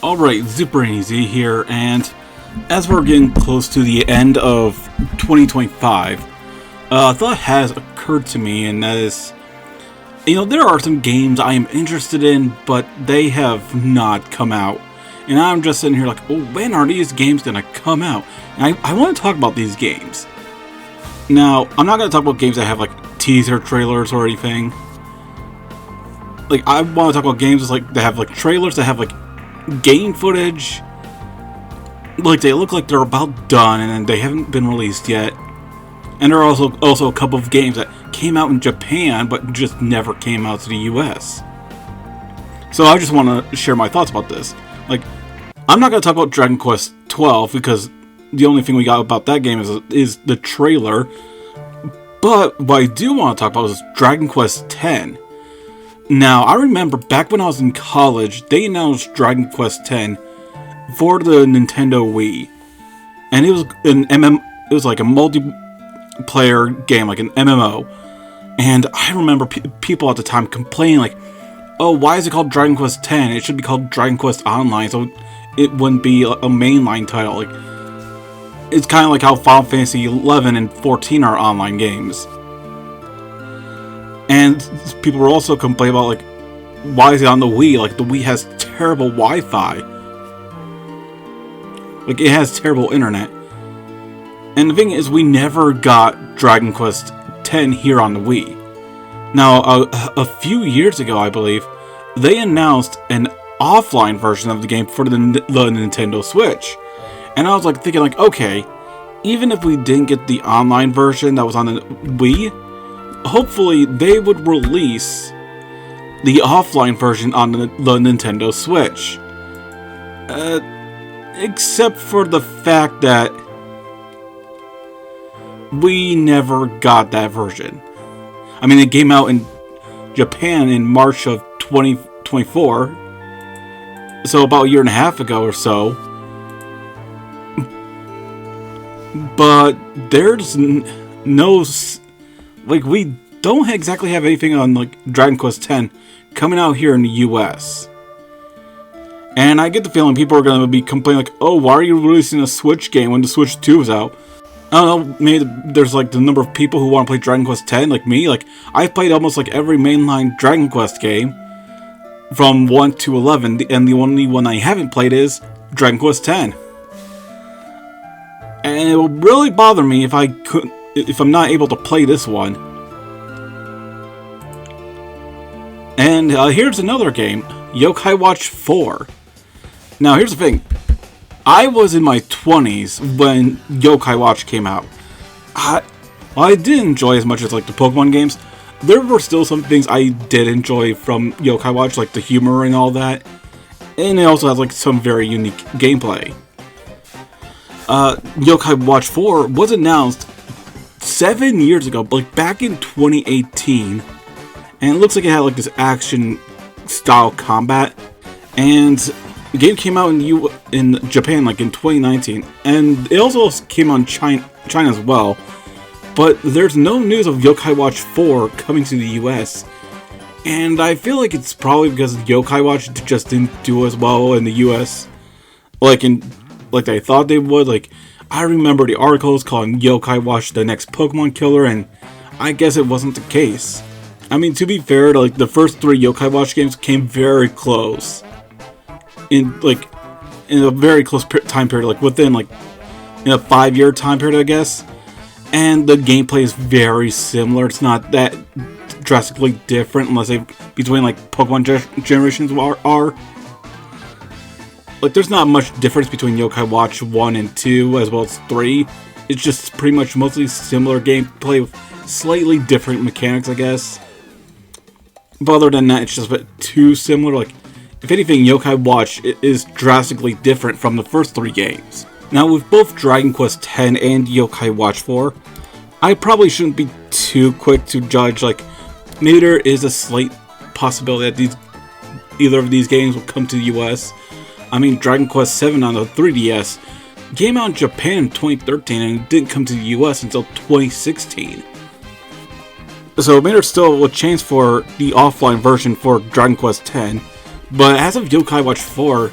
Alright, Super Easy here, and as we're getting close to the end of 2025, a thought has occurred to me, and that is, there are some games I am interested in, but they have not come out. And I'm just sitting here like, well, when are these games going to come out? And I want to talk about these games. Now, I'm not going to talk about games that have, teaser trailers or anything. I want to talk about games that have, trailers that have, game footage. They look like they're about done and they haven't been released yet. And there are also a couple of games that came out in Japan but just never came out to the US. So I just want to share my thoughts about this. I'm not going to talk about Dragon Quest 12 because the only thing we got about that game is the trailer. But what I do want to talk about is Dragon Quest 10. Now, I remember back when I was in college, they announced Dragon Quest X for the Nintendo Wii. And it was it was like a multiplayer game, like an MMO. And I remember people at the time complaining oh, why is it called Dragon Quest X? It should be called Dragon Quest Online, so it wouldn't be a mainline title. It's kind of like how Final Fantasy 11 and 14 are online games. And people were also complaining about, why is it on the Wii? The Wii has terrible Wi-Fi. It has terrible internet. And the thing is, we never got Dragon Quest X here on the Wii. Now, a few years ago, I believe, they announced an offline version of the game for the Nintendo Switch. And I was thinking, okay, even if we didn't get the online version that was on the Wii, hopefully they would release the offline version on the Nintendo Switch. Except for the fact that we never got that version. I mean, it came out in Japan in March of 2024, so about a year and a half ago or so. But there's no... we don't exactly have anything on, Dragon Quest X coming out here in the US. And I get the feeling people are going to be complaining, oh, why are you releasing a Switch game when the Switch 2 is out? I don't know, maybe there's, the number of people who want to play Dragon Quest X, like me. I've played almost, every mainline Dragon Quest game from 1 to 11, and the only one I haven't played is Dragon Quest X. And it will really bother me if I'm not able to play this one. And here's another game, Yokai Watch 4. Now here's the thing, I was in my 20s when Yokai Watch came out. I didn't enjoy as much as the Pokemon games. There were still some things I did enjoy from Yokai Watch, the humor and all that. And it also has some very unique gameplay. Yokai Watch 4 was announced 7 years ago, back in 2018, and it looks like it had this action style combat. And the game came out in Japan in 2019, and it also came on China as well. But there's no news of Yokai Watch 4 coming to the US, and I feel like it's probably because Yokai Watch just didn't do as well in the US, they thought they would. I remember the articles calling Yokai Watch the next Pokemon killer, and I guess it wasn't the case. I mean, to be fair, the first 3 Yokai Watch games came very close. In a very close time period, within, in a 5-year time period, I guess. And the gameplay is very similar. It's not that drastically different, unless between, Pokemon generations are. There's not much difference between Yokai Watch 1 and 2, as well as 3. It's just pretty much mostly similar gameplay with slightly different mechanics, I guess. But other than that, it's just a bit too similar. If anything, Yokai Watch is drastically different from the first 3 games. Now, with both Dragon Quest X and Yokai Watch 4, I probably shouldn't be too quick to judge. Maybe there is a slight possibility that either of these games will come to the US. I mean, Dragon Quest VII on the 3DS came out in Japan in 2013 and didn't come to the US until 2016. So maybe there's still a chance for the offline version for Dragon Quest X, but as of Yokai Watch 4,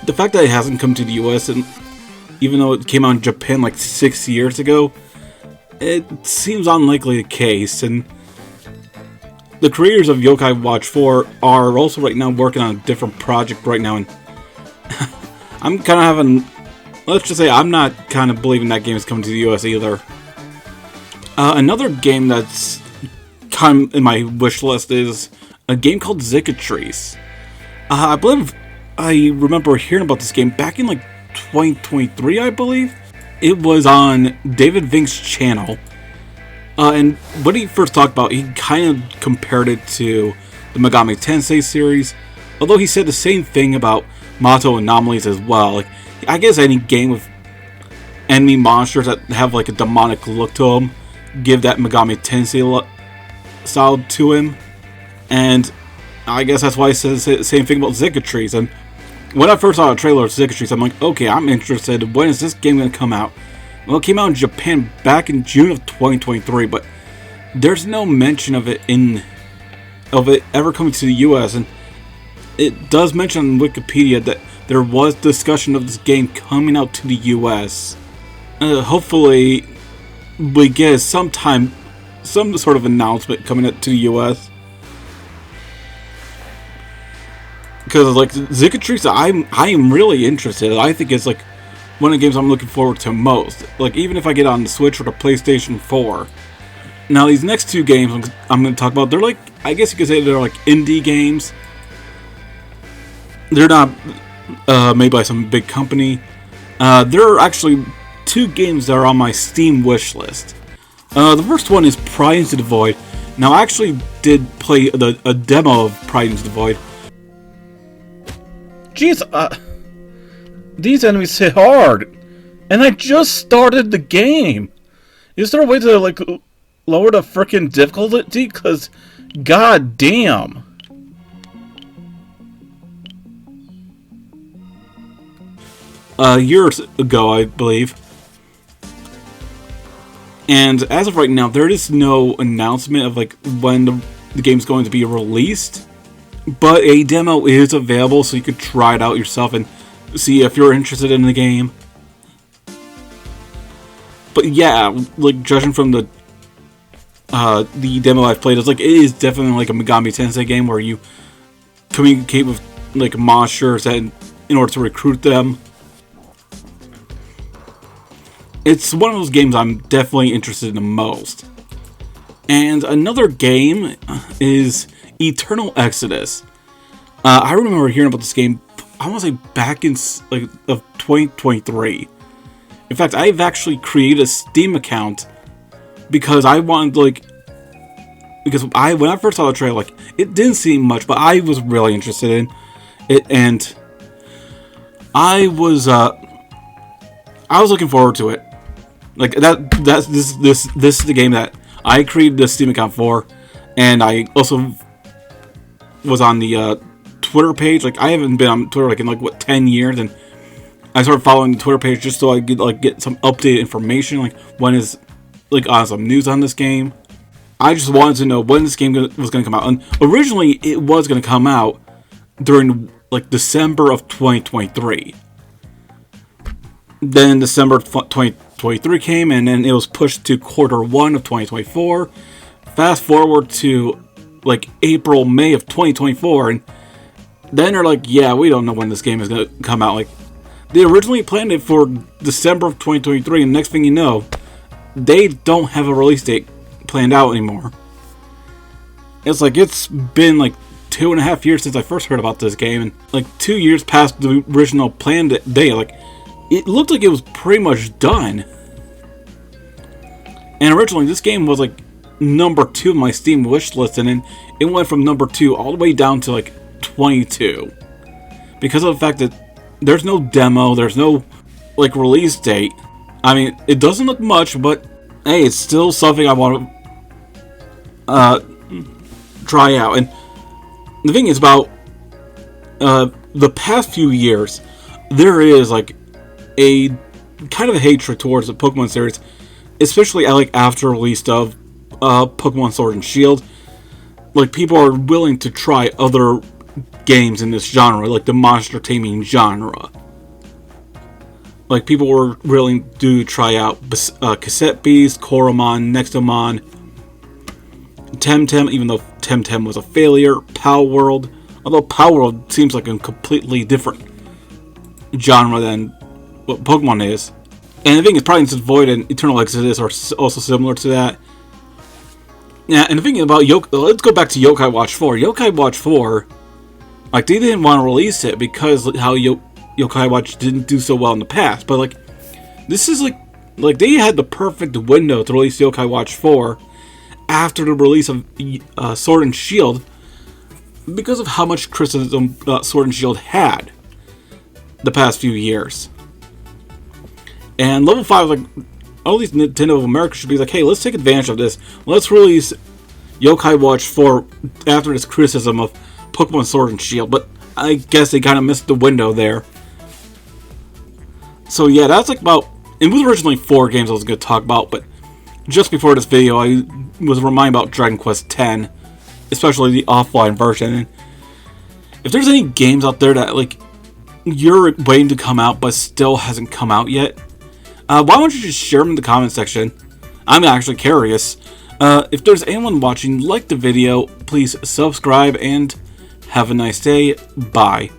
the fact that it hasn't come to the US, and even though it came out in Japan like 6 years ago, it seems unlikely the case. And the creators of Yokai Watch 4 are also right now working on a different project right now, and I'm kind of having, let's just say, I'm not kind of believing that game is coming to the US either. Another game that's kind of in my wish list is a game called Zicatrice. I believe I remember hearing about this game back in like 2023, I believe. It was on David Vink's channel. And when he first talked about it, he kind of compared it to the Megami Tensei series. Although he said the same thing about Mato Anomalies as well. Like, I guess any game with enemy monsters that have like a demonic look to them give that Megami Tensei style to him. And I guess that's why I said the same thing about Zicatrice. And when I first saw a trailer of Zicatrice, I'm like, okay, I'm interested. When is this game going to come out? Well, it came out in Japan back in June of 2023, but there's no mention of it ever coming to the US. And it does mention on Wikipedia that there was discussion of this game coming out to the US. Hopefully, we get some sort of announcement coming out to the US. Because like Zicatrice, I am really interested. I think it's like one of the games I'm looking forward to most. Like, even if I get on the Switch or the PlayStation 4. Now, these next two games I'm going to talk about, they're like, I guess you could say they're like indie games. They're not made by some big company. There are actually two games that are on my Steam wish list. The first one is Pride Into the Void. Now, I actually did play a demo of Pride Into the Void. Jeez, these enemies hit hard, and I just started the game. Is there a way to, like, lower the frickin' difficulty? Cause, god damn. Years ago, I believe. And as of right now, there is no announcement of, like, when the game's going to be released. But a demo is available, so you could try it out yourself and see if you're interested in the game. But yeah, like, judging from the demo I've played, it's like, it is definitely like a Megami Tensei game where you communicate with like monsters and in order to recruit them. It's one of those games I'm definitely interested in the most. And another game is Eternal Exodus. I remember hearing about this game, I want to say back in like of 2023. In fact, I've actually created a Steam account because I wanted when I first saw the trailer, like, it didn't seem much, but I was really interested in it, and I was looking forward to it. Like this is the game that I created the Steam account for, and I also was on the Twitter page. Like, I haven't been on Twitter like in 10 years, and I started following the Twitter page just so I could get some updated information, like when is some news on this game. I just wanted to know when this game was going to come out, and originally it was going to come out during December of 2023. Then December 2023 came, and then it was pushed to Q1 of 2024. Fast forward to April, May of 2024, and then they're like, yeah, we don't know when this game is going to come out. Like, they originally planned it for December of 2023, and next thing you know, they don't have a release date planned out anymore. It's been 2.5 years since I first heard about this game, and 2 years past the original planned day. It looked like it was pretty much done. And originally, this game was number 2 on my Steam wish list, and then it went from number 2 all the way down to 22. Because of the fact that there's no demo, there's no release date. I mean, it doesn't look much, but hey, it's still something I want to try out. And the thing is about the past few years, there is a kind of a hatred towards the Pokemon series, especially after release of Pokemon Sword and Shield. People are willing to try other games in this genre, the monster taming genre. like people were willing to try out Cassette Beast, Koromon, Nexomon, Temtem, even though Temtem was a failure, Pow World, although Pow World seems like a completely different genre than what Pokemon is. And I think it's probably since Void and Eternal Exodus are also similar to that. Yeah, and the thing about let's go back to Yokai Watch 4. Yokai Watch 4, like, they didn't want to release it because how Yokai Watch didn't do so well in the past. But, like, this is, like they had the perfect window to release Yokai Watch 4 after the release of Sword and Shield because of how much criticism Sword and Shield had the past few years. And Level 5, like, all these Nintendo of America should be like, hey, let's take advantage of this. Let's release Yokai Watch 4 after this criticism of Pokemon Sword and Shield. But I guess they kind of missed the window there. So yeah, that's like about... It was originally 4 games I was going to talk about, but just before this video, I was reminded about Dragon Quest X, especially the offline version. And if there's any games out there that, like, you're waiting to come out but still hasn't come out yet, why don't you just share them in the comment section? I'm actually curious. If there's anyone watching, like the video, please subscribe, and have a nice day. Bye.